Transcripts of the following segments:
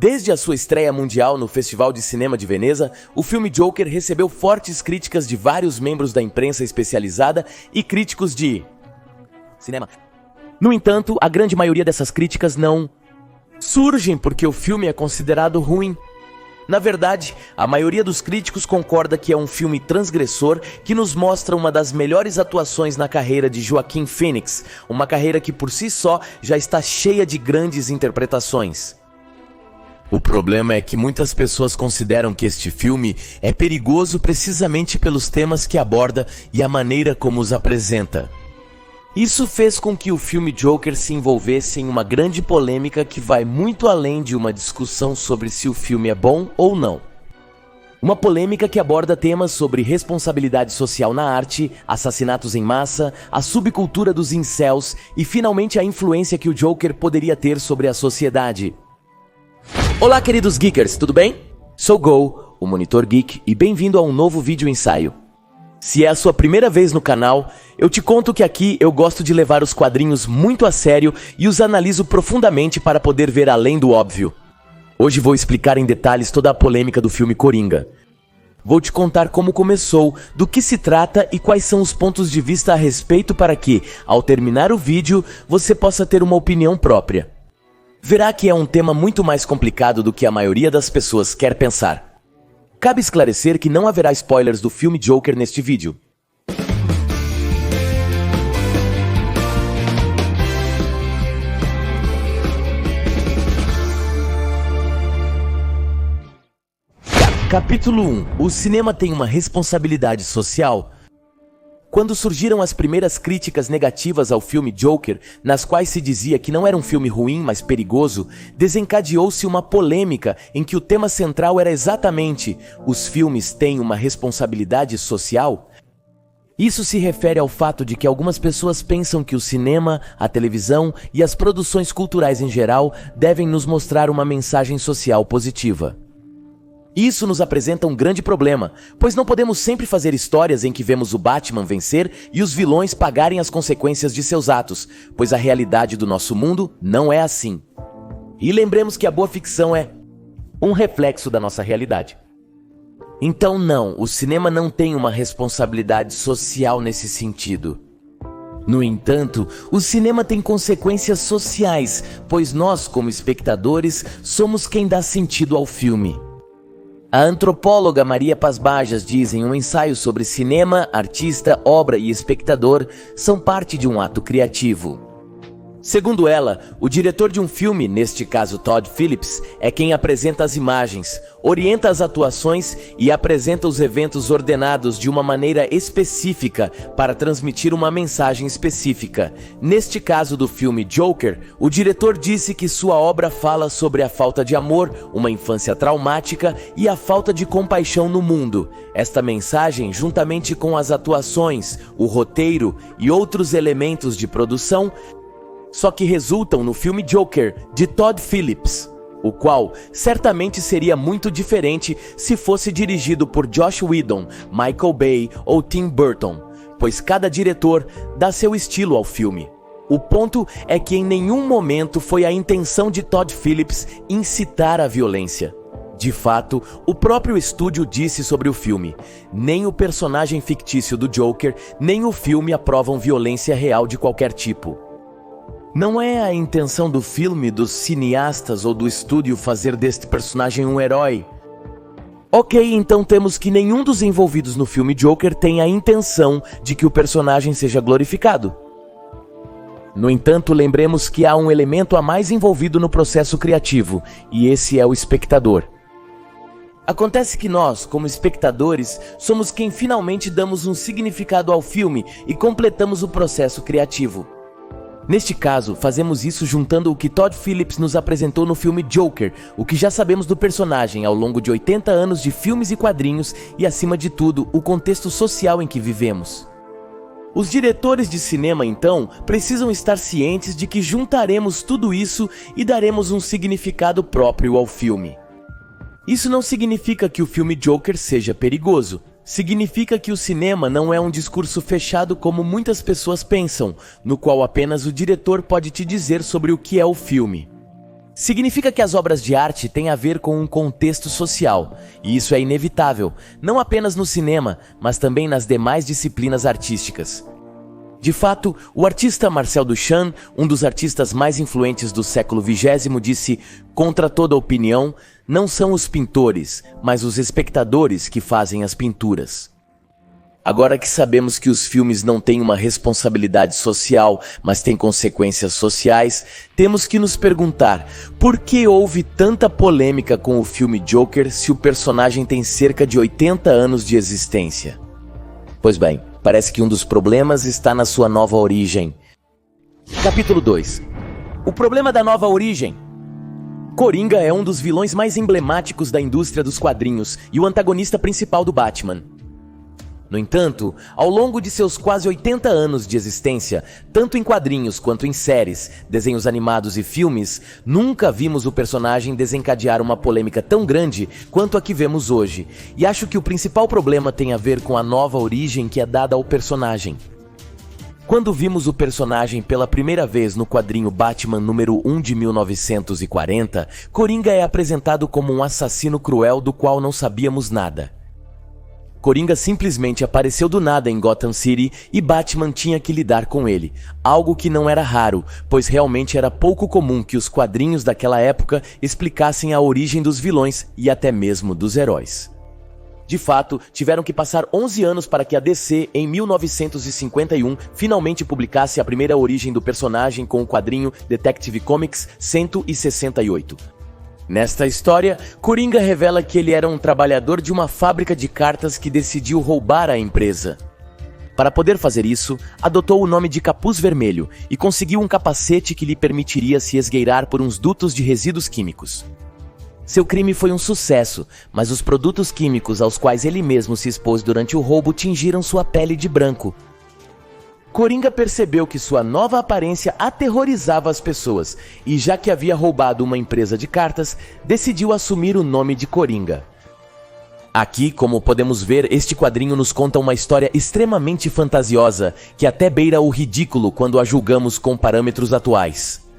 Desde a sua estreia mundial no Festival de Cinema de Veneza, o filme Joker recebeu fortes críticas de vários membros da imprensa especializada e críticos de cinema. No entanto, a grande maioria dessas críticas não surgem porque o filme é considerado ruim. Na verdade, a maioria dos críticos concorda que é um filme transgressor que nos mostra uma das melhores atuações na carreira de Joaquin Phoenix, uma carreira que por si só já está cheia de grandes interpretações. O problema é que muitas pessoas consideram que este filme é perigoso precisamente pelos temas que aborda e a maneira como os apresenta. Isso fez com que o filme Joker se envolvesse em uma grande polêmica que vai muito além de uma discussão sobre se o filme é bom ou não. Uma polêmica que aborda temas sobre responsabilidade social na arte, assassinatos em massa, a subcultura dos incels e finalmente a influência que o Joker poderia ter sobre a sociedade. Olá, queridos geekers, tudo bem? Sou Go, o Monitor Geek, e bem-vindo a um novo vídeo ensaio. Se é a sua primeira vez no canal, eu te conto que aqui eu gosto de levar os quadrinhos muito a sério e os analiso profundamente para poder ver além do óbvio. Hoje vou explicar em detalhes toda a polêmica do filme Coringa. Vou te contar como começou, do que se trata e quais são os pontos de vista a respeito para que, ao terminar o vídeo, você possa ter uma opinião própria. Verá que é um tema muito mais complicado do que a maioria das pessoas quer pensar. Cabe esclarecer que não haverá spoilers do filme Joker neste vídeo. Capítulo 1. O cinema tem uma responsabilidade social? Quando surgiram as primeiras críticas negativas ao filme Joker, nas quais se dizia que não era um filme ruim, mas perigoso, desencadeou-se uma polêmica em que o tema central era exatamente: os filmes têm uma responsabilidade social? Isso se refere ao fato de que algumas pessoas pensam que o cinema, a televisão e as produções culturais em geral devem nos mostrar uma mensagem social positiva. Isso nos apresenta um grande problema, pois não podemos sempre fazer histórias em que vemos o Batman vencer e os vilões pagarem as consequências de seus atos, pois a realidade do nosso mundo não é assim. E lembremos que a boa ficção é um reflexo da nossa realidade. Então não, o cinema não tem uma responsabilidade social nesse sentido. No entanto, o cinema tem consequências sociais, pois nós, como espectadores, somos quem dá sentido ao filme. A antropóloga Maria Paz Bajas diz em um ensaio sobre cinema, artista, obra e espectador são parte de um ato criativo. Segundo ela, o diretor de um filme, neste caso Todd Phillips, é quem apresenta as imagens, orienta as atuações e apresenta os eventos ordenados de uma maneira específica para transmitir uma mensagem específica. Neste caso do filme Joker, o diretor disse que sua obra fala sobre a falta de amor, uma infância traumática e a falta de compaixão no mundo. Esta mensagem, juntamente com as atuações, o roteiro e outros elementos de produção, só que resultam no filme Joker, de Todd Phillips, o qual certamente seria muito diferente se fosse dirigido por Joss Whedon, Michael Bay ou Tim Burton, pois cada diretor dá seu estilo ao filme. O ponto é que em nenhum momento foi a intenção de Todd Phillips incitar a violência. De fato, o próprio estúdio disse sobre o filme: nem o personagem fictício do Joker, nem o filme aprovam violência real de qualquer tipo. Não é a intenção do filme, dos cineastas ou do estúdio fazer deste personagem um herói. Ok, então temos que nenhum dos envolvidos no filme Joker tem a intenção de que o personagem seja glorificado. No entanto, lembremos que há um elemento a mais envolvido no processo criativo, e esse é o espectador. Acontece que nós, como espectadores, somos quem finalmente damos um significado ao filme e completamos o processo criativo. Neste caso, fazemos isso juntando o que Todd Phillips nos apresentou no filme Joker, o que já sabemos do personagem ao longo de 80 anos de filmes e quadrinhos e, acima de tudo, o contexto social em que vivemos. Os diretores de cinema, então, precisam estar cientes de que juntaremos tudo isso e daremos um significado próprio ao filme. Isso não significa que o filme Joker seja perigoso. Significa que o cinema não é um discurso fechado como muitas pessoas pensam, no qual apenas o diretor pode te dizer sobre o que é o filme. Significa que as obras de arte têm a ver com um contexto social, e isso é inevitável, não apenas no cinema, mas também nas demais disciplinas artísticas. De fato, o artista Marcel Duchamp, um dos artistas mais influentes do século XX, disse: "Contra toda opinião, não são os pintores, mas os espectadores que fazem as pinturas." Agora que sabemos que os filmes não têm uma responsabilidade social, mas têm consequências sociais, temos que nos perguntar: por que houve tanta polêmica com o filme Joker se o personagem tem cerca de 80 anos de existência? Pois bem, parece que um dos problemas está na sua nova origem. Capítulo 2. O problema da nova origem. Coringa é um dos vilões mais emblemáticos da indústria dos quadrinhos e o antagonista principal do Batman. No entanto, ao longo de seus quase 80 anos de existência, tanto em quadrinhos quanto em séries, desenhos animados e filmes, nunca vimos o personagem desencadear uma polêmica tão grande quanto a que vemos hoje. E acho que o principal problema tem a ver com a nova origem que é dada ao personagem. Quando vimos o personagem pela primeira vez no quadrinho Batman número 1 de 1940, Coringa é apresentado como um assassino cruel do qual não sabíamos nada. Coringa simplesmente apareceu do nada em Gotham City e Batman tinha que lidar com ele, algo que não era raro, pois realmente era pouco comum que os quadrinhos daquela época explicassem a origem dos vilões e até mesmo dos heróis. De fato, tiveram que passar 11 anos para que a DC, em 1951, finalmente publicasse a primeira origem do personagem com o quadrinho Detective Comics 168. Nesta história, Coringa revela que ele era um trabalhador de uma fábrica de cartas que decidiu roubar a empresa. Para poder fazer isso, adotou o nome de Capuz Vermelho e conseguiu um capacete que lhe permitiria se esgueirar por uns dutos de resíduos químicos. Seu crime foi um sucesso, mas os produtos químicos aos quais ele mesmo se expôs durante o roubo tingiram sua pele de branco. Coringa percebeu que sua nova aparência aterrorizava as pessoas e, já que havia roubado uma empresa de cartas, decidiu assumir o nome de Coringa. Aqui, como podemos ver, este quadrinho nos conta uma história extremamente fantasiosa, que até beira o ridículo quando a julgamos com parâmetros atuais.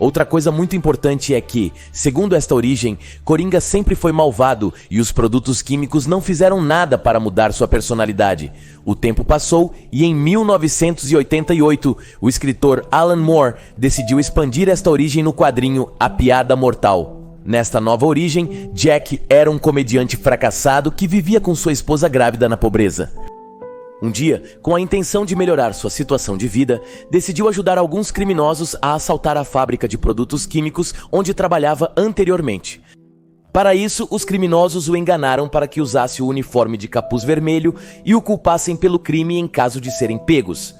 Outra coisa muito importante é que, segundo esta origem, Coringa sempre foi malvado e os produtos químicos não fizeram nada para mudar sua personalidade. O tempo passou e em 1988, o escritor Alan Moore decidiu expandir esta origem no quadrinho A Piada Mortal. Nesta nova origem, Jack era um comediante fracassado que vivia com sua esposa grávida na pobreza. Um dia, com a intenção de melhorar sua situação de vida, decidiu ajudar alguns criminosos a assaltar a fábrica de produtos químicos onde trabalhava anteriormente. Para isso, os criminosos o enganaram para que usasse o uniforme de capuz vermelho e o culpassem pelo crime em caso de serem pegos.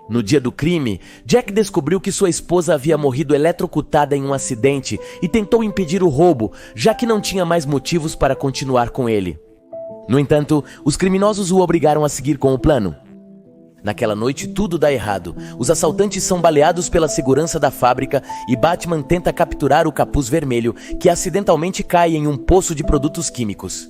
No dia do crime, Jack descobriu que sua esposa havia morrido eletrocutada em um acidente e tentou impedir o roubo, já que não tinha mais motivos para continuar com ele. No entanto, os criminosos o obrigaram a seguir com o plano. Naquela noite, tudo dá errado. Os assaltantes são baleados pela segurança da fábrica e Batman tenta capturar o Capuz Vermelho, que acidentalmente cai em um poço de produtos químicos.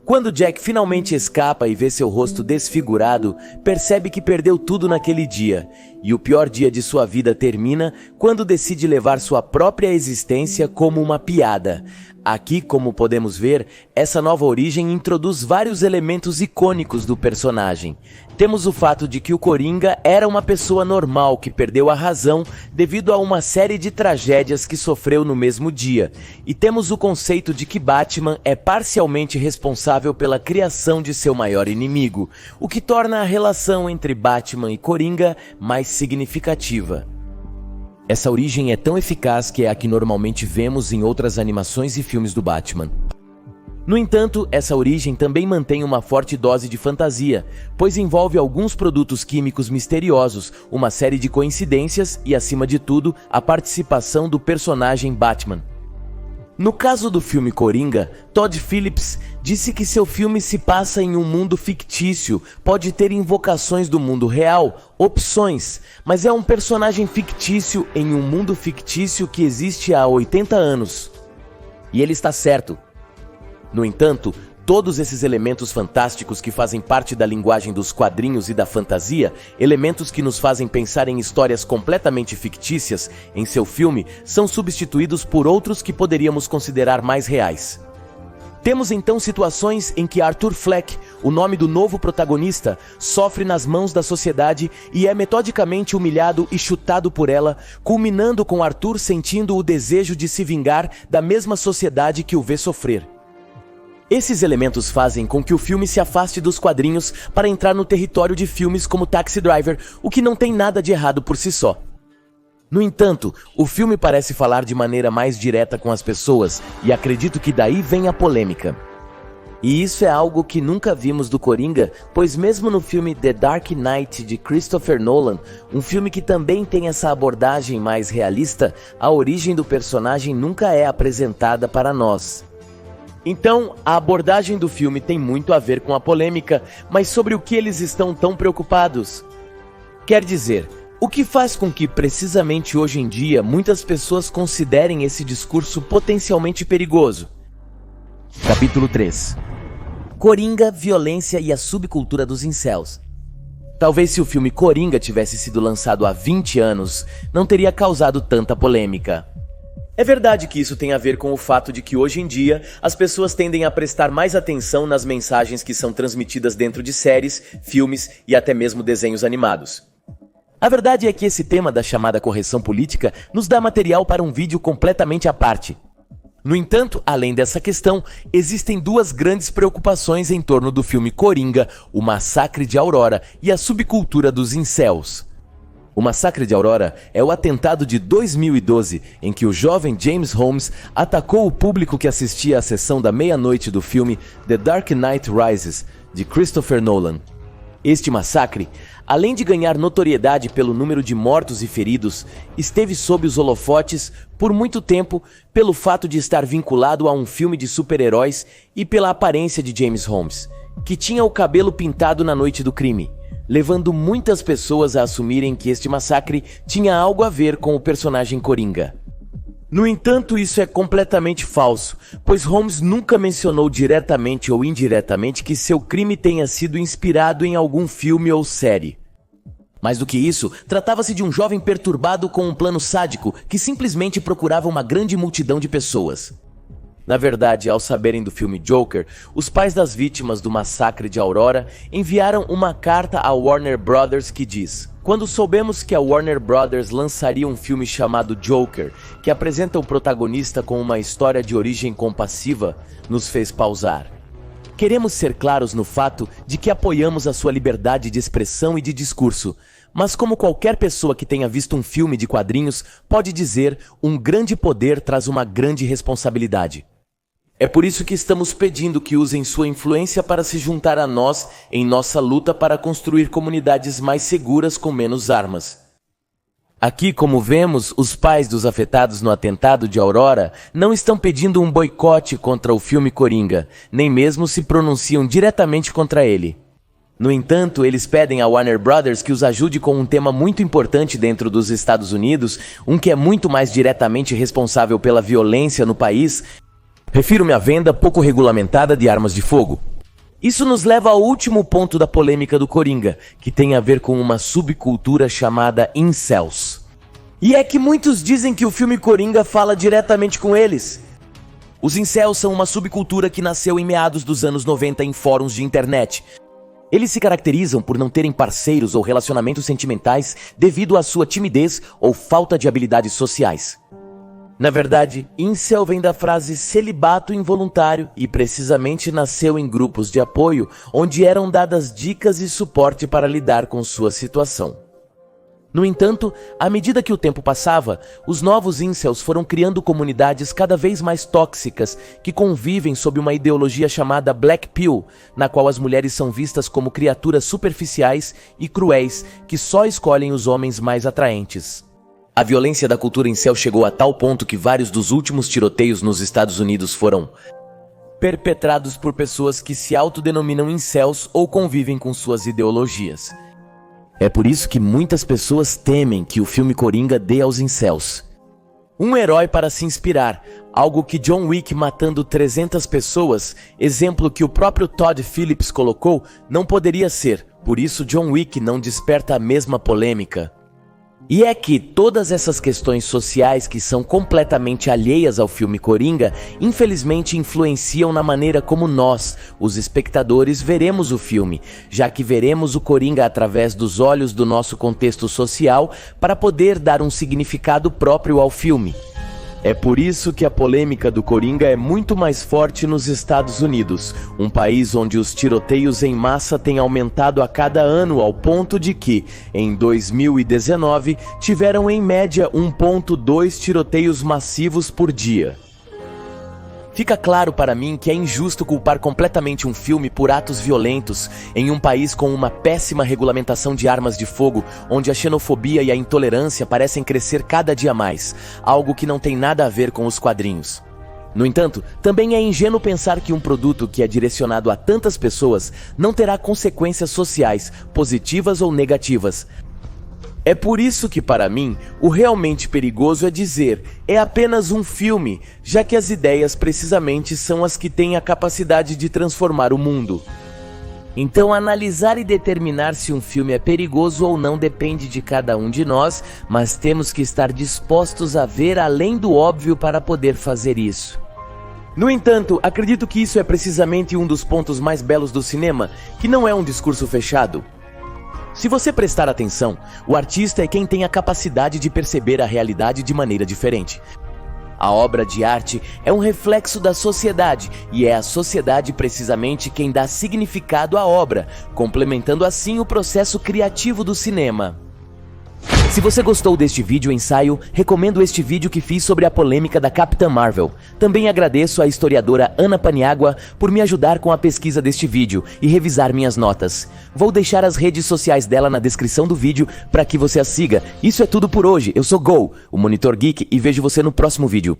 Quando Jack finalmente escapa e vê seu rosto desfigurado, percebe que perdeu tudo naquele dia. E o pior dia de sua vida termina quando decide levar sua própria existência como uma piada. Aqui, como podemos ver, essa nova origem introduz vários elementos icônicos do personagem. Temos o fato de que o Coringa era uma pessoa normal que perdeu a razão devido a uma série de tragédias que sofreu no mesmo dia. E temos o conceito de que Batman é parcialmente responsável pela criação de seu maior inimigo, o que torna a relação entre Batman e Coringa mais significativa. Essa origem é tão eficaz que é a que normalmente vemos em outras animações e filmes do Batman. No entanto, essa origem também mantém uma forte dose de fantasia, pois envolve alguns produtos químicos misteriosos, uma série de coincidências e, acima de tudo, a participação do personagem Batman. No caso do filme Coringa, Todd Phillips disse que seu filme se passa em um mundo fictício, pode ter invocações do mundo real, opções, mas é um personagem fictício em um mundo fictício que existe há 80 anos. E ele está certo. No entanto, todos esses elementos fantásticos que fazem parte da linguagem dos quadrinhos e da fantasia, elementos que nos fazem pensar em histórias completamente fictícias, em seu filme, são substituídos por outros que poderíamos considerar mais reais. Temos então situações em que Arthur Fleck, o nome do novo protagonista, sofre nas mãos da sociedade e é metodicamente humilhado e chutado por ela, culminando com Arthur sentindo o desejo de se vingar da mesma sociedade que o vê sofrer. Esses elementos fazem com que o filme se afaste dos quadrinhos para entrar no território de filmes como Taxi Driver, o que não tem nada de errado por si só. No entanto, o filme parece falar de maneira mais direta com as pessoas, e acredito que daí vem a polêmica. E isso é algo que nunca vimos do Coringa, pois mesmo no filme The Dark Knight de Christopher Nolan, um filme que também tem essa abordagem mais realista, a origem do personagem nunca é apresentada para nós. Então, a abordagem do filme tem muito a ver com a polêmica, mas sobre o que eles estão tão preocupados? Quer dizer, o que faz com que, precisamente hoje em dia, muitas pessoas considerem esse discurso potencialmente perigoso? Capítulo 3. Coringa, violência e a subcultura dos incels. Talvez se o filme Coringa tivesse sido lançado há 20 anos, não teria causado tanta polêmica. É verdade que isso tem a ver com o fato de que hoje em dia as pessoas tendem a prestar mais atenção nas mensagens que são transmitidas dentro de séries, filmes e até mesmo desenhos animados. A verdade é que esse tema da chamada correção política nos dá material para um vídeo completamente à parte. No entanto, além dessa questão, existem duas grandes preocupações em torno do filme Coringa, o Massacre de Aurora e a subcultura dos incels. O Massacre de Aurora é o atentado de 2012 em que o jovem James Holmes atacou o público que assistia à sessão da meia-noite do filme The Dark Knight Rises, de Christopher Nolan. Este massacre, além de ganhar notoriedade pelo número de mortos e feridos, esteve sob os holofotes por muito tempo pelo fato de estar vinculado a um filme de super-heróis e pela aparência de James Holmes, que tinha o cabelo pintado na noite do crime, levando muitas pessoas a assumirem que este massacre tinha algo a ver com o personagem Coringa. No entanto, isso é completamente falso, pois Holmes nunca mencionou diretamente ou indiretamente que seu crime tenha sido inspirado em algum filme ou série. Mais do que isso, tratava-se de um jovem perturbado com um plano sádico que simplesmente procurava uma grande multidão de pessoas. Na verdade, ao saberem do filme Joker, os pais das vítimas do Massacre de Aurora enviaram uma carta à Warner Brothers que diz: "Quando soubemos que a Warner Brothers lançaria um filme chamado Joker, que apresenta o protagonista com uma história de origem compassiva, nos fez pausar. Queremos ser claros no fato de que apoiamos a sua liberdade de expressão e de discurso, mas como qualquer pessoa que tenha visto um filme de quadrinhos pode dizer, um grande poder traz uma grande responsabilidade. É por isso que estamos pedindo que usem sua influência para se juntar a nós em nossa luta para construir comunidades mais seguras com menos armas." Aqui, como vemos, os pais dos afetados no atentado de Aurora não estão pedindo um boicote contra o filme Coringa, nem mesmo se pronunciam diretamente contra ele. No entanto, eles pedem à Warner Brothers que os ajude com um tema muito importante dentro dos Estados Unidos, um que é muito mais diretamente responsável pela violência no país. Refiro-me à venda pouco regulamentada de armas de fogo. Isso nos leva ao último ponto da polêmica do Coringa, que tem a ver com uma subcultura chamada incels. E é que muitos dizem que o filme Coringa fala diretamente com eles. Os incels são uma subcultura que nasceu em meados dos anos 90 em fóruns de internet. Eles se caracterizam por não terem parceiros ou relacionamentos sentimentais devido à sua timidez ou falta de habilidades sociais. Na verdade, incel vem da frase celibato involuntário e precisamente nasceu em grupos de apoio onde eram dadas dicas e suporte para lidar com sua situação. No entanto, à medida que o tempo passava, os novos incels foram criando comunidades cada vez mais tóxicas que convivem sob uma ideologia chamada Black Pill, na qual as mulheres são vistas como criaturas superficiais e cruéis que só escolhem os homens mais atraentes. A violência da cultura incel chegou a tal ponto que vários dos últimos tiroteios nos Estados Unidos foram perpetrados por pessoas que se autodenominam incels ou convivem com suas ideologias. É por isso que muitas pessoas temem que o filme Coringa dê aos incels. Um herói para se inspirar, algo que John Wick matando 300 pessoas, exemplo que o próprio Todd Phillips colocou, não poderia ser, por isso John Wick não desperta a mesma polêmica. E é que todas essas questões sociais que são completamente alheias ao filme Coringa, infelizmente influenciam na maneira como nós, os espectadores, veremos o filme, já que veremos o Coringa através dos olhos do nosso contexto social para poder dar um significado próprio ao filme. É por isso que a polêmica do Coringa é muito mais forte nos Estados Unidos, um país onde os tiroteios em massa têm aumentado a cada ano ao ponto de que, em 2019, tiveram em média 1,2 tiroteios massivos por dia. Fica claro para mim que é injusto culpar completamente um filme por atos violentos em um país com uma péssima regulamentação de armas de fogo, onde a xenofobia e a intolerância parecem crescer cada dia mais, algo que não tem nada a ver com os quadrinhos. No entanto, também é ingênuo pensar que um produto que é direcionado a tantas pessoas não terá consequências sociais, positivas ou negativas. É por isso que, para mim, o realmente perigoso é dizer, é apenas um filme, já que as ideias precisamente são as que têm a capacidade de transformar o mundo. Então, analisar e determinar se um filme é perigoso ou não depende de cada um de nós, mas temos que estar dispostos a ver além do óbvio para poder fazer isso. No entanto, acredito que isso é precisamente um dos pontos mais belos do cinema, que não é um discurso fechado. Se você prestar atenção, o artista é quem tem a capacidade de perceber a realidade de maneira diferente. A obra de arte é um reflexo da sociedade, e é a sociedade precisamente quem dá significado à obra, complementando assim o processo criativo do cinema. Se você gostou deste vídeo ensaio, recomendo este vídeo que fiz sobre a polêmica da Capitã Marvel. Também agradeço à historiadora Ana Paniagua por me ajudar com a pesquisa deste vídeo e revisar minhas notas. Vou deixar as redes sociais dela na descrição do vídeo para que você a siga. Isso é tudo por hoje, eu sou Go, o Monitor Geek, e vejo você no próximo vídeo.